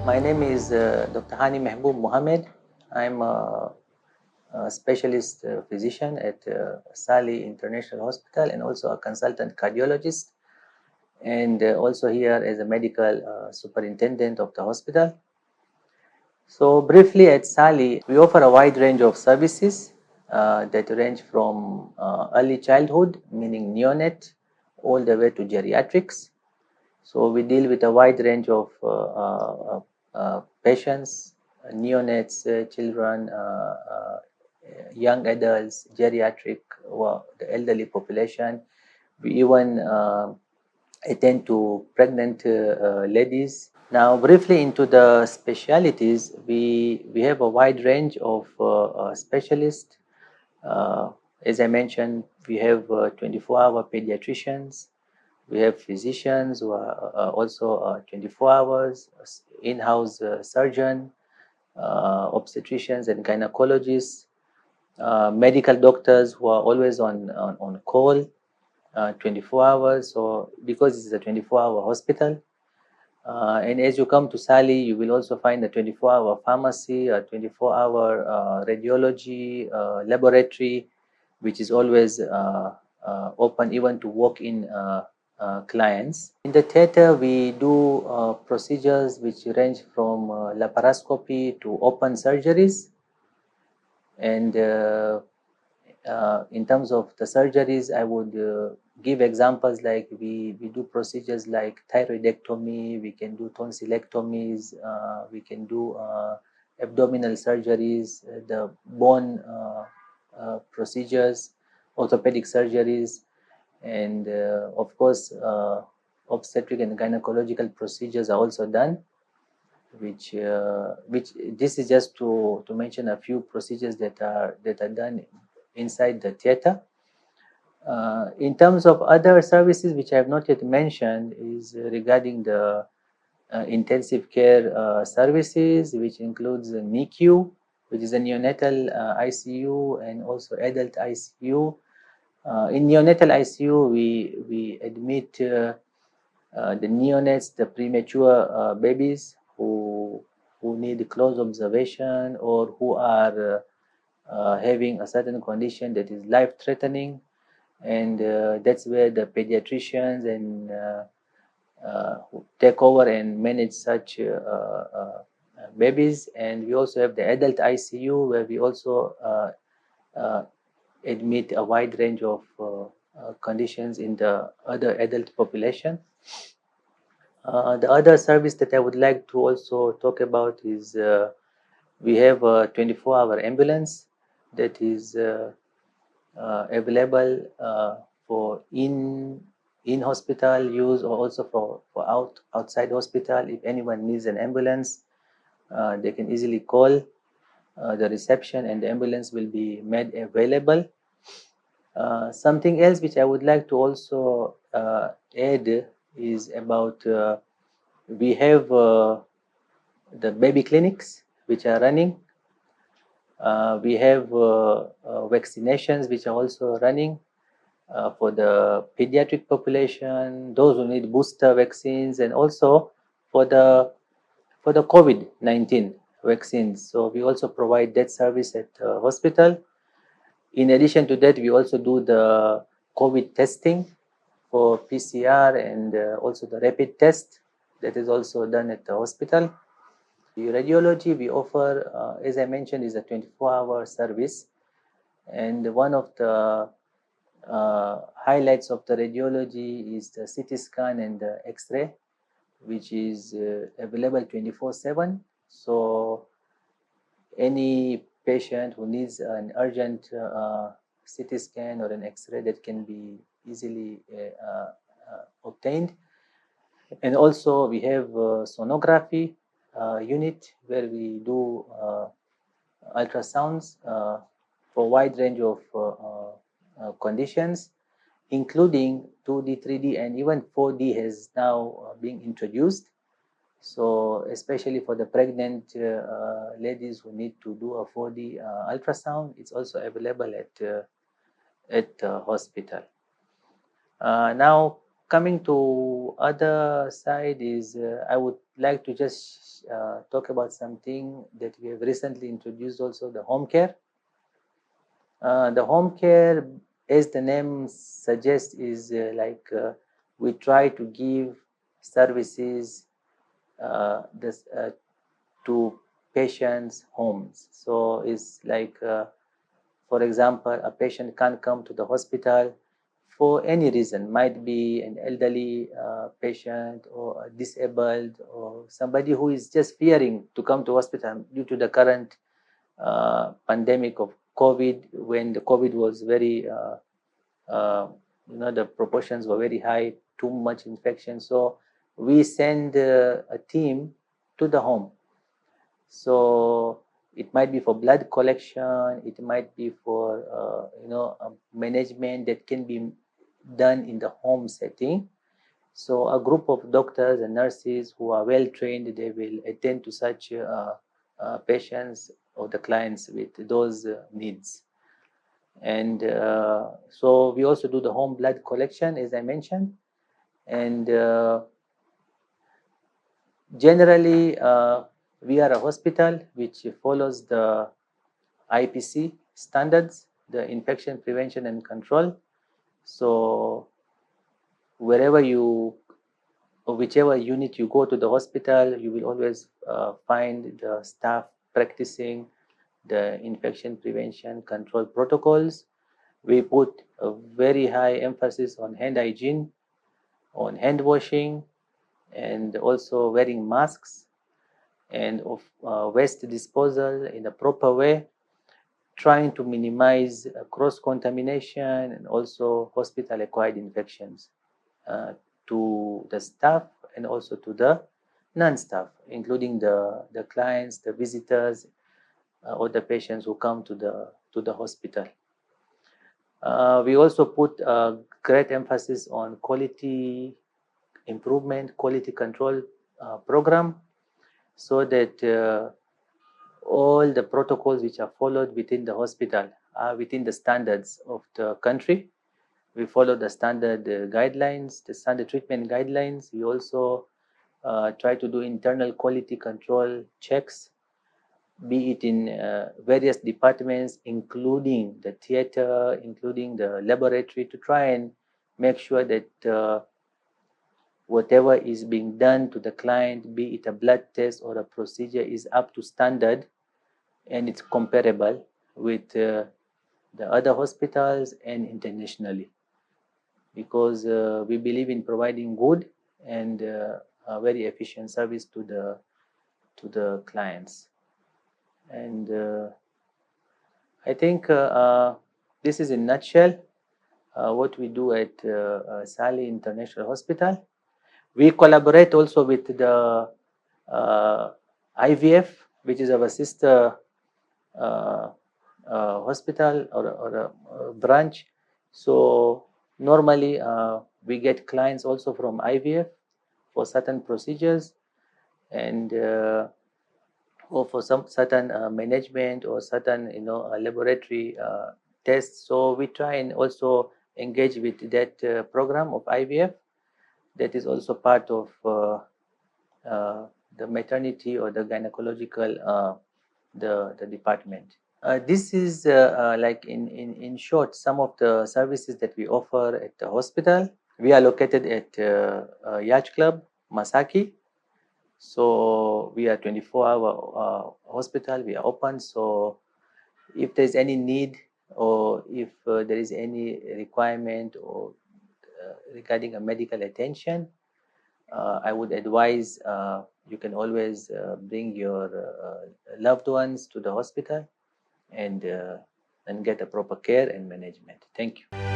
My name is Dr. Hani Mehboob Mohammed. I'm a specialist physician at Sali International Hospital and also a consultant cardiologist, and also here as a medical superintendent of the hospital. So briefly at Sali, we offer a wide range of services that range from early childhood, meaning neonate, all the way to geriatrics. So we deal with a wide range of patients, neonates, children, young adults, geriatric, the elderly population. We even attend to pregnant ladies. Now, briefly into the specialities, we have a wide range of specialists. Uh, as I mentioned, we have 24-hour pediatricians. We have physicians who are also 24 hours, in-house surgeon, obstetricians and gynecologists, medical doctors who are always on call 24 hours. So because this is a 24-hour hospital, and as you come to Sali, you will also find a 24-hour pharmacy, a 24-hour radiology laboratory, which is always open even to walk-in clients. In the theater, we do procedures which range from laparoscopy to open surgeries. And in terms of the surgeries, I would give examples like we do procedures like thyroidectomy, we can do tonsillectomies, we can do abdominal surgeries, the bone procedures, orthopedic surgeries, and of course, obstetric and gynecological procedures are also done. Which this is just to mention a few procedures that are done inside the theater. In terms of other services which I have not yet mentioned is regarding the intensive care services, which includes the NICU, which is a neonatal ICU, and also adult ICU. In neonatal ICU, we admit the neonates, the premature babies who need close observation or who are having a certain condition that is life-threatening, and that's where the pediatricians and who take over and manage such babies. And we also have the adult ICU, where we also admit a wide range of conditions in the other adult population. The other service that I would like to also talk about is we have a 24-hour ambulance that is available for in hospital use, or also for outside hospital. If anyone needs an ambulance, they can easily call the reception and the ambulance will be made available. Something else which I would like to also add is about we have the baby clinics which are running. We have vaccinations which are also running for the pediatric population, those who need booster vaccines, and also for the COVID-19 vaccines. So we also provide that service at the hospital. In addition to that, we also do the COVID testing for PCR and also the rapid test that is also done at the hospital. The radiology we offer, as I mentioned, is a 24-hour service, and one of the highlights of the radiology is the CT scan and the X-ray, which is available 24/7. So any patient who needs an urgent CT scan or an X-ray, that can be easily obtained. And also we have sonography unit where we do ultrasounds for a wide range of conditions, including 2D, 3D, and even 4D has now been introduced. So especially for the pregnant ladies who need to do a 4D ultrasound, it's also available at the hospital. Now, Coming to other side is I would like to just talk about something that we have recently introduced also, the home care. The home care, as the name suggests, is we try to give services this, to patients' homes. So it's like, for example, a patient can't come to the hospital for any reason, might be an elderly patient or a disabled or somebody who is just fearing to come to hospital due to the current pandemic of COVID, when the COVID was very, the proportions were very high, too much infection. So we send a team to the home. So it might be for blood collection, it might be for management that can be done in the home setting. So a group of doctors and nurses who are well trained, they will attend to such patients or the clients with those needs. And so we also do the home blood collection, as I mentioned. And generally, we are a hospital which follows the IPC standards, the infection prevention and control. So wherever you, or whichever unit you go to the hospital, you will always find the staff practicing the infection prevention control protocols. We put a very high emphasis on hand hygiene, on hand washing, and also wearing masks, and of waste disposal in a proper way, trying to minimize cross-contamination and also hospital-acquired infections to the staff and also to the non-staff, including the clients, the visitors, or the patients who come to the hospital. We also put great emphasis on quality improvement, quality control program, so that all the protocols which are followed within the hospital are within the standards of the country. We follow the standard guidelines, the standard treatment guidelines. We also try to do internal quality control checks, be it in various departments, including the theater, including the laboratory, to try and make sure that whatever is being done to the client, be it a blood test or a procedure, is up to standard and it's comparable with the other hospitals and internationally, because we believe in providing good and a very efficient service to the clients. And I think this is in a nutshell what we do at Sali International Hospital. We collaborate also with the IVF, which is our sister hospital or a branch. So normally we get clients also from IVF for certain procedures, and or for some certain management or certain laboratory tests. So we try and also engage with that program of IVF. That is also part of the maternity or the gynecological the department. This is like in short some of the services that we offer at the hospital. We are located at Yacht Club, Masaki. So we are 24-hour hospital. We are open. So if there's any need or if there is any requirement or regarding a medical attention, I would advise you can always bring your loved ones to the hospital and get a proper care and management. Thank you.